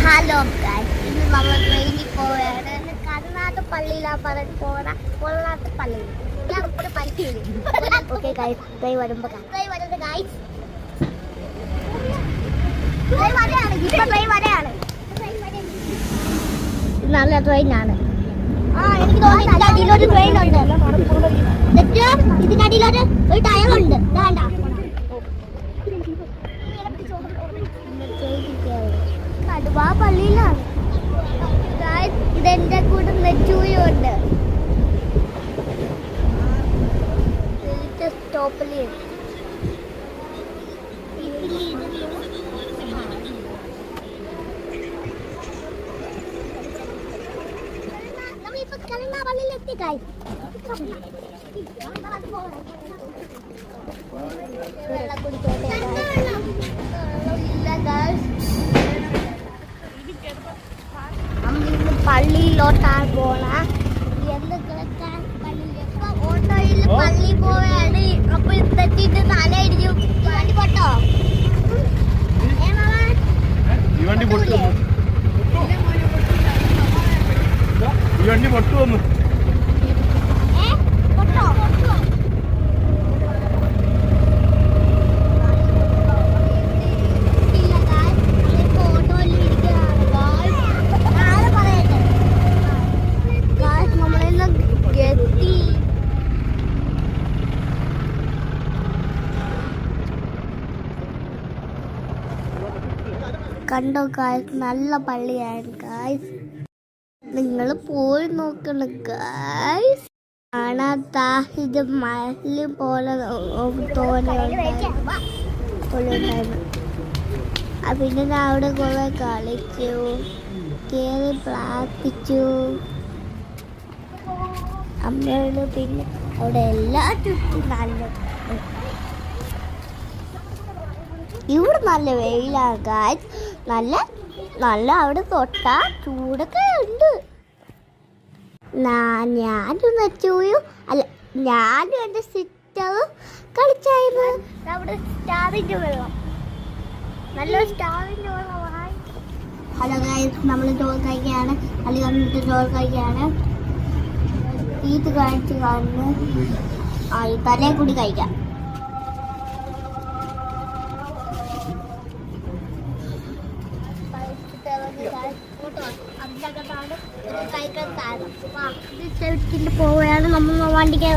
Hello guys, ഇന്ന് നമ്മൾ ട്രെയിനിൽ പോവുകയാണ്. കർണാടക പള്ളിയിലാണ് പറഞ്ഞ് പോകണം. കൊള്ളാത്ത പള്ളിയിൽ ഓക്കെ ഗൈസ്, ട്രെയിൻ വരുമ്പോൾ ട്രെയിൻ വരുന്നത് ഗൈസ്. ട്രെയിൻ വരെയാണ്, ഇപ്പം ട്രെയിൻ വരെയാണ്. നല്ല ട്രെയിനാണ്. എനിക്ക് തോന്നുന്നു അതിലൊരു ട്രെയിൻ ഉണ്ട്. ഇതിനടിയിലൊരു ഒരു ടയറുണ്ട്. വേണ്ട കടുവാ പള്ളിയിലാണ്. ഇതെന്റെ കൂടെ നെച്ചൂയുണ്ട്. സ്റ്റോപ്പില് നമ്മളിപ്പോ കലങ്ങ പള്ളിയിലെത്തി ഗൈസ്. വെള്ളം കുടിക്കട്ടെ ഗൈസ്. പള്ളിയിലോട്ടാണ് പോണ. ഓട്ടോയിൽ പള്ളി പോവാണ്. അപ്പൊ തെറ്റിട്ട് തല ഇടിച്ചു. വണ്ടി പൊട്ടോ? ഈ വണ്ടി പൊട്ടു വന്നു. കണ്ടോ ഗായ്സ്, നല്ല പള്ളിയാണ് ഗായ്സ്. നിങ്ങൾ പോയി നോക്കണം ഗായ്സ്. കാണാത്ത ഇത് മലയും പോലെ തോന്നുണ്ടായിരുന്നു. പിന്നെ ഞാൻ അവിടെ കുറെ കളിച്ചു, കയറി പ്രാർത്ഥിച്ചു അമ്മയോട്. പിന്നെ അവിടെ എല്ലാ ചുറ്റും നല്ല, ഇവിടെ നല്ല വെയിലാണ് ഗായ്സ്. നല്ല നല്ല അവിടെ തൊട്ടാ ചൂടൊക്കെ ഉണ്ട്. ഞാനും നെച്ചൂയും അല്ല, ഞാനും എൻ്റെ സിസ്റ്ററും കളിച്ചായിരുന്നു. അവിടെ സ്റ്റാറിൻ്റെ വെള്ളം, നല്ല സ്റ്റാറിൻ്റെ വെള്ളമായി. ഹലോ ഗായ്സ്, നമ്മൾ ചോറ് കഴിക്കുകയാണ്. അല്ലി വന്നിട്ട് ചോറ് കഴിക്കുകയാണ്. ഇത് കഴിച്ച് കാണുന്നു. ഈ തലയെ കൂടി കഴിക്കാം. പോവുകയാണ് നമ്മൾ വണ്ടിക്ക്.